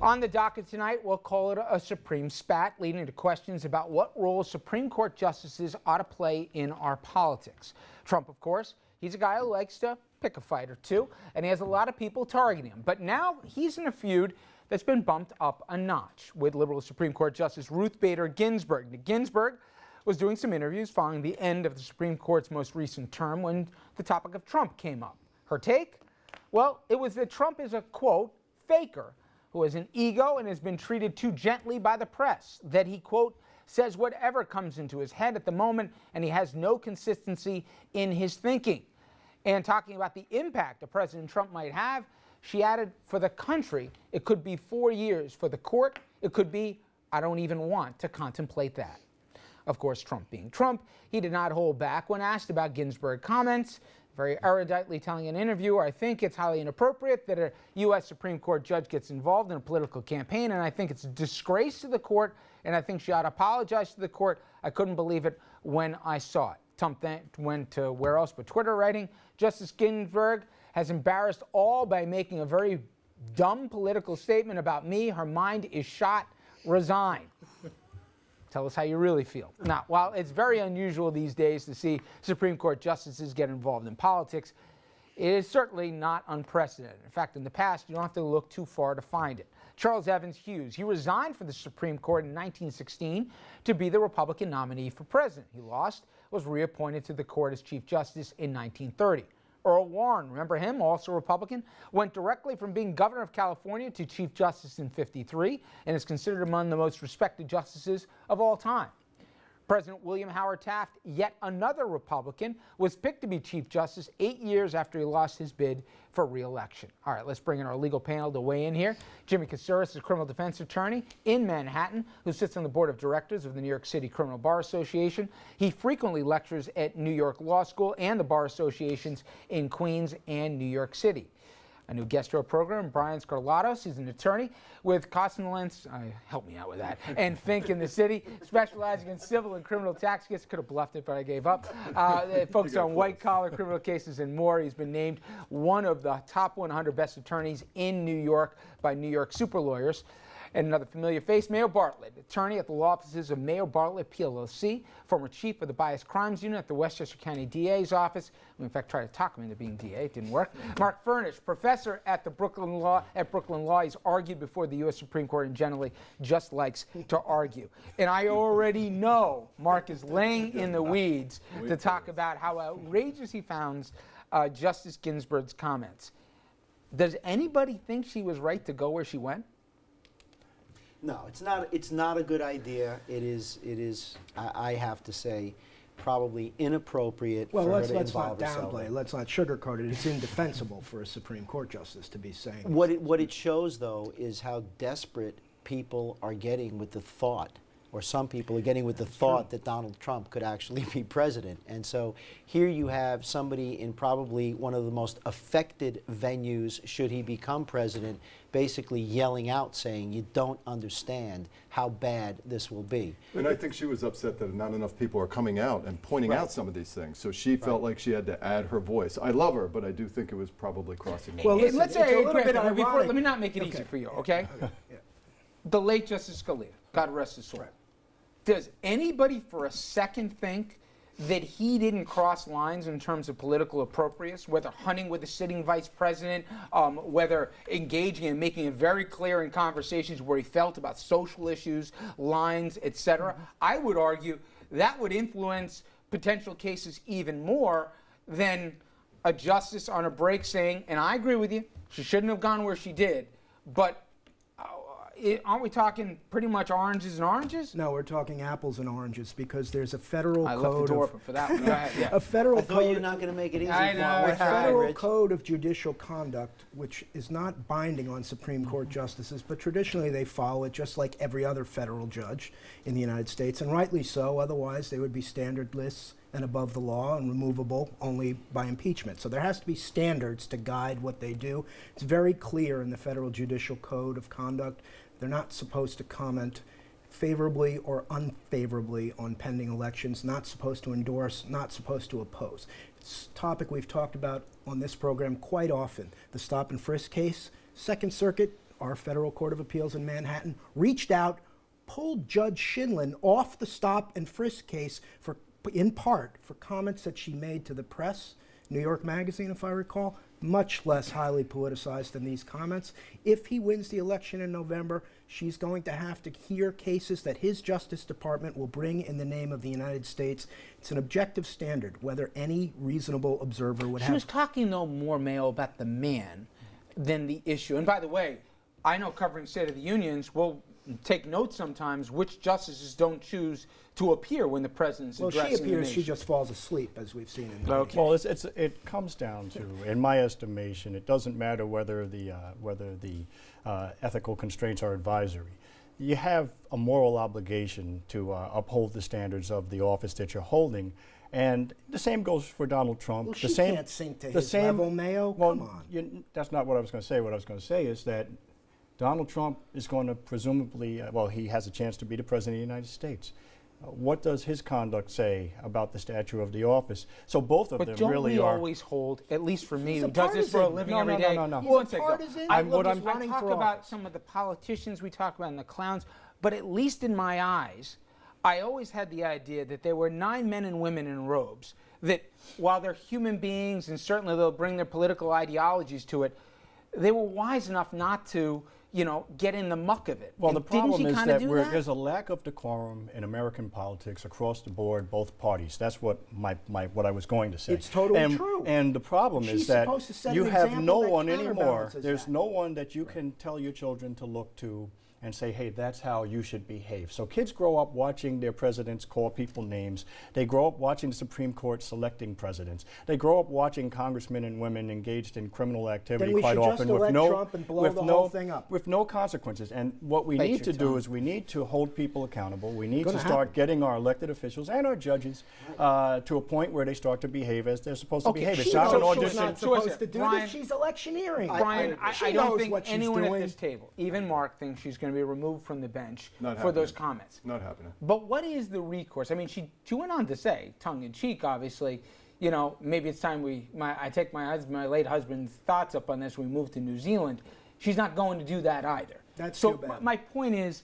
On the docket tonight, we'll call it a Supreme Spat, leading to questions about what role Supreme Court justices ought to play in our politics. Trump, of course, he's a guy who likes to pick a fight or two, and he has a lot of people targeting him. But now he's in a feud that's been bumped up a notch with liberal Supreme Court Justice Ruth Bader Ginsburg. Now, Ginsburg was doing some interviews following the end of the Supreme Court's most recent term when the topic of Trump came up. Her take? Well, it was that Trump is a, quote, faker who has an ego and has been treated too gently by the press, that he, quote, says whatever comes into his head at the moment, and he has no consistency in his thinking. And talking about the impact that President Trump might have, she added, for the country, it could be 4 years. For the court, it could be, I don't even want to contemplate that. Of course, Trump being Trump, he did not hold back when asked about Ginsburg comments, very eruditely telling an interviewer, I think it's highly inappropriate that a U.S. Supreme Court judge gets involved in a political campaign, and I think it's a disgrace to the court, and I think she ought to apologize to the court. I couldn't believe it when I saw it. Trump then went to where else but Twitter, writing, Justice Ginsburg has embarrassed all by making a very dumb political statement about me. Her mind is shot. Resign. Tell us how you really feel. Now, while it's very unusual these days to see Supreme Court justices get involved in politics, it is certainly not unprecedented. In fact, in the past, you don't have to look too far to find it. Charles Evans Hughes, he resigned from the Supreme Court in 1916 to be the Republican nominee for president. He lost, was reappointed to the court as Chief Justice in 1930. Earl Warren, remember him, also Republican, went directly from being governor of California to Chief Justice in '53 and is considered among the most respected justices of all time. President William Howard Taft, yet another Republican, was picked to be Chief Justice 8 years after he lost his bid for re-election. All right, let's bring in our legal panel to weigh in here. Jimmy Kasuris is a criminal defense attorney in Manhattan who sits on the board of directors of the New York City Criminal Bar Association. He frequently lectures at New York Law School and the bar associations in Queens and New York City. A new guest to our program, Brian Scarlatos. He's an attorney with Cosmolense, help me out with that, and Fink in the City, specializing in civil and criminal tax cases. Could have bluffed it, but I gave up. Focused on white-collar criminal cases and more. He's been named one of the top 100 best attorneys in New York by New York super lawyers. And another familiar face, MAYO Bartlett, attorney at the law offices of MAYO Bartlett, PLLC, former chief of the Bias Crimes Unit at the Westchester County DA's office. We, in fact, tried to talk him into being DA. It didn't work. Mark Furnish, professor at Brooklyn Law. He's argued before the U.S. Supreme Court and generally just likes to argue. And I already know Mark is laying in the weeds to talk about how outrageous he found Justice Ginsburg's comments. Does anybody think she was right to go where she went? No, it's not a good idea. It is. I have to say, probably inappropriate for her to involve herself. Well, let's not sugarcoat it. It's indefensible for a Supreme Court justice to be saying. What it shows, though, is how desperate people are getting with the thought, or some people are getting with the thought that Donald Trump could actually be president. And so here you have somebody in probably one of the most affected venues, should he become president, basically yelling out, saying, you don't understand how bad this will be. And I think she was upset that not enough people are coming out and pointing out some of these things. So she felt like she had to add her voice. I love her, but I do think it was probably crossing the line. Well, listen, let's say, before, let me not make it easy for you, okay? Yeah. The late Justice Scalia, God rest his soul. Right. Does anybody for a second think that he didn't cross lines in terms of political appropriateness, whether hunting with the sitting vice president, whether engaging and making it very clear in conversations where he felt about social issues, lines, etc.? I would argue that would influence potential cases even more than a justice on a break saying, and I agree with you, she shouldn't have gone where she did, but aren't we talking pretty much oranges and oranges? No, we're talking apples and oranges because there's a federal I code. left the door open for that one. Go ahead, yeah. A federal I thought code. you were not going to make it easy. I know. A federal code of judicial conduct, which is not binding on Supreme Court justices, but traditionally they follow it just like every other federal judge in the United States, and rightly so. Otherwise, they would be standardless and above the law and removable only by impeachment. So there has to be standards to guide what they do. It's very clear in the Federal Judicial Code of Conduct. They're not supposed to comment favorably or unfavorably on pending elections, not supposed to endorse, not supposed to oppose. It's a topic we've talked about on this program quite often. The stop and frisk case, Second Circuit our federal court of appeals in Manhattan, reached out, pulled Judge Shinlin off the stop and frisk case in part for comments that she made to the press, New York Magazine, if I recall, much less highly politicized than these comments. If he wins the election in November, she's going to have to hear cases that his Justice Department will bring in the name of the United States. It's an objective standard, whether any reasonable observer would have. She was talking, though, more, Mayo, about the man than the issue. And by the way, I know covering State of the Unions will take note sometimes which justices don't choose to appear when the president's addressing Well, she appears, the she nation. just falls asleep, as we've seen in the Okay. Well, it comes down to, in my estimation, it doesn't matter whether the ethical constraints are advisory. You have a moral obligation to uphold the standards of the office that you're holding, and the same goes for Donald Trump. Well, the she same, can't sink to the his same, level, Mayo. Well, Come on. that's not what I was going to say. What I was going to say is that Donald Trump is going to presumably, well, he has a chance to be the President of the United States. What does his conduct say about the statute of the office? So both of But them don't really we are. always hold, at least for me, He's who a does this for a partisan. living No, every no, day. no, no. He's One a second. partisan. I, Look, look, he's I running talk for about office. some of the politicians we talk about and the clowns, but at least in my eyes, I always had the idea that there were 9 men and women in robes, that while they're human beings and certainly they'll bring their political ideologies to it, they were wise enough not to, get in the muck of it. Well, And the problem didn't she is kinda that do there's a lack of decorum in American politics across the board, both parties. That's what what I was going to say. It's totally and, true. And the problem She's is that supposed to set you an have example no that one anymore. counterbalances There's that. no one that you can tell your children to look to and say, hey, that's how you should behave. So kids grow up watching their presidents call people names. They grow up watching the Supreme Court selecting presidents. They grow up watching congressmen and women engaged in criminal activity Then we quite should just often with elect no Trump and blow with the no whole thing up. with no consequences. And what we Bite need to your do tongue. is we need to hold people accountable. We need to Gonna start happen. getting our elected officials and our judges to a point where they start to behave as they're supposed Okay, to behave. she It's not an knows she's audition. So not is supposed it, to do Brian- this. She's electioneering. Brian, She I don't knows think what she's anyone doing. at this table, even Mark, thinks she's going to be removed from the bench Not for those happening. comments. Not happening. But what is the recourse? I mean, she went on to say, tongue in cheek, obviously, maybe it's time I take my late husband's thoughts up on this. We move to New Zealand. She's not going to do that either. That's so too bad. my point is,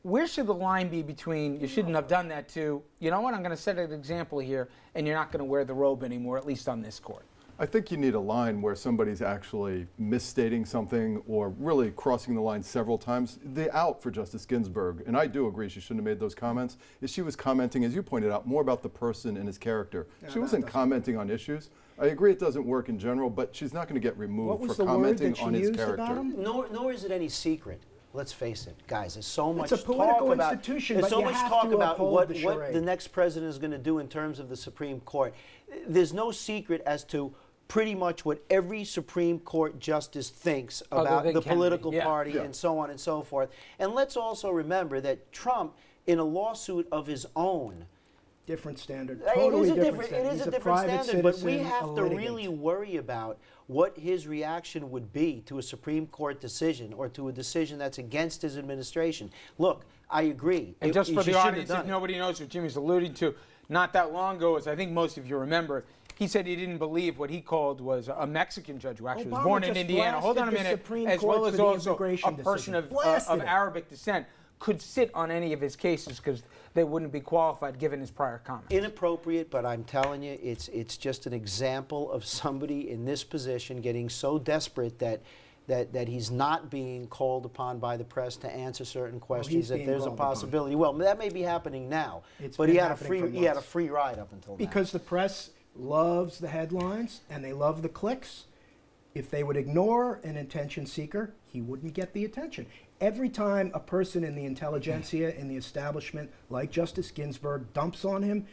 where should the line be between you shouldn't have done that to, you know what, I'm going to set an example here, and you're not going to wear the robe anymore, at least on this court? I think you need a line where somebody's actually misstating something or really crossing the line several times. The out for Justice Ginsburg, and I do agree she shouldn't have made those comments, is she was commenting, as you pointed out, more about the person and his character. She wasn't commenting on issues. I agree it doesn't work in general, but she's not going to get What removed was for the word commenting that she on his used character. about him? Nor is it any secret. Let's face it, guys. There's so much a political talk about. institution, There's but so you much have talk to about uphold what the the charade. next president is going to do in terms of the Supreme Court. There's no secret as to pretty much what every Supreme Court justice thinks Other about than the Kennedy, political yeah. party Yeah. and so on and so forth. And let's also remember that Trump, in a lawsuit of his own, Different standard. it Totally is a different different, standard. it is He's a different private standard, but we citizen, have a to litigant. really worry about what his reaction would be to a Supreme Court decision or to a decision that's against his administration. Look, I agree. And just for she the shouldn't have audience, done if it. nobody knows what Jimmy's alluding to, not that long ago, as I think most of you remember, he said he didn't believe what he called was a Mexican judge who actually was Obama born in just Indiana. Hold on a blasted the minute. Supreme As Court well for as the also a immigration person decision. of Blasted it. Arabic descent could sit on any of his cases because they wouldn't be qualified given his prior comments. Inappropriate, but I'm telling you, it's just an example of somebody in this position getting so desperate that he's not being called upon by the press to answer certain questions, he's that being there's a called upon. possibility. Well, that may be happening now, It's but been he had a happening for he had a months. free ride up until now. Because the press loves the headlines and they love the clicks. If they would ignore an attention seeker, he wouldn't get the attention. Every time a person in the intelligentsia, in the establishment, like Justice Ginsburg, dumps on him,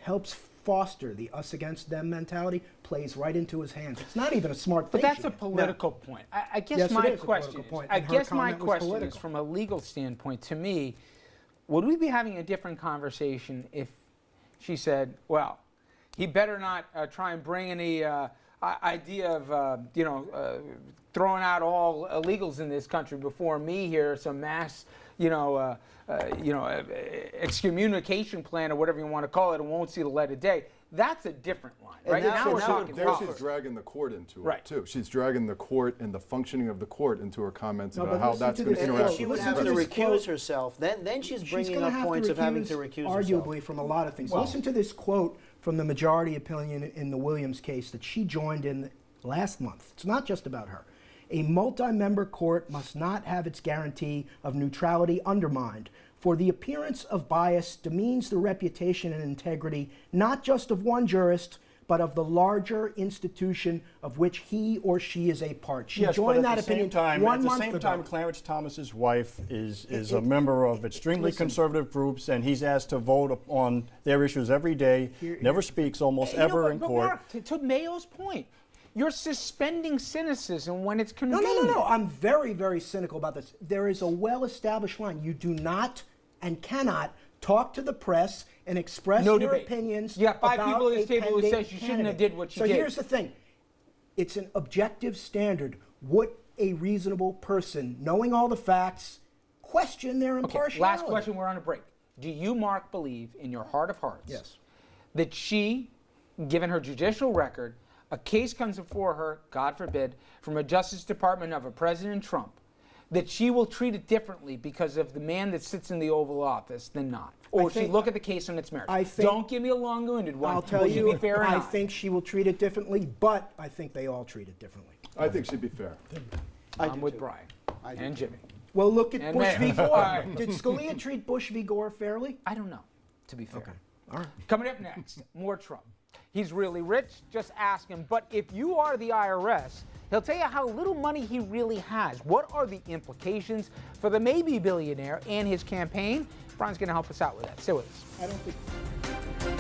helps foster the us against them mentality, plays right into his hands. It's not even a smart thing. But that's she a did. political point. I guess Yes, it my is a question political point, I and her guess my comment was question is, political. from a legal standpoint, to me, would we be having a different conversation if she said, well, he better not try and bring any idea of, throwing out all illegals in this country before me here, some mass, excommunication plan or whatever you want to call it, and won't see the light of day. That's a different line, And right? that's Now we're what- talking There profit. she's dragging the court into it, Right. too. She's dragging the court and the functioning of the court into her comments No, about but how listen that's to going to this And interact quote. she with would the have to Listen to this recuse quote. herself. Then she's She's bringing gonna up have points to of having to recuse herself. arguably from a lot of things. Listen to this quote from the majority opinion in the Williams case that she joined in last month. It's not just about her. A multi-member court must not have its guarantee of neutrality undermined, for the appearance of bias demeans the reputation and integrity not just of one jurist, but of the larger institution of which he or she is a part. She Yes, but joined at that the opinion same time, 1 at the month same ago. time, Clarence Thomas's wife is a member of extremely listen. conservative groups, and he's asked to vote on their issues every day. Never speaks almost You know ever what, in but court. Mark, to Mayo's point, you're suspending cynicism when it's No, convenient. no. I'm very, very cynical about this. There is a well-established line. You do not and cannot talk to the press and express No your debate. opinions. You got 5 about people at this a table who pending says you shouldn't have candidate. did what you so did. here's the thing. It's an objective standard. Would a reasonable person, knowing all the facts, question their Okay, impartiality? last question, we're on a break. Do you, Mark, believe in your heart of hearts Yes. that she, given her judicial record, a case comes before her, God forbid, from a Justice Department of a President Trump, that she will treat it differently because of the man that sits in the Oval Office than not? Or she think- look at the case on its merits? I think- Don't give me a long-winded one. I'll tell Will she you, be fair or I not? think she will treat it differently, but I think they all treat it differently. I think she'd be fair. I'm do with too. Brian I do and too. Jimmy. Well, look at And Bush v. Mayor. Gore. All right. Did Scalia treat Bush v. Gore fairly? I don't know, to be fair. Okay. All right. Coming up next, more Trump. He's really rich, just ask him. But if you are the IRS, he'll tell you how little money he really has. What are the implications for the maybe billionaire and his campaign? Brian's going to help us out with that. Stay with us. I don't think.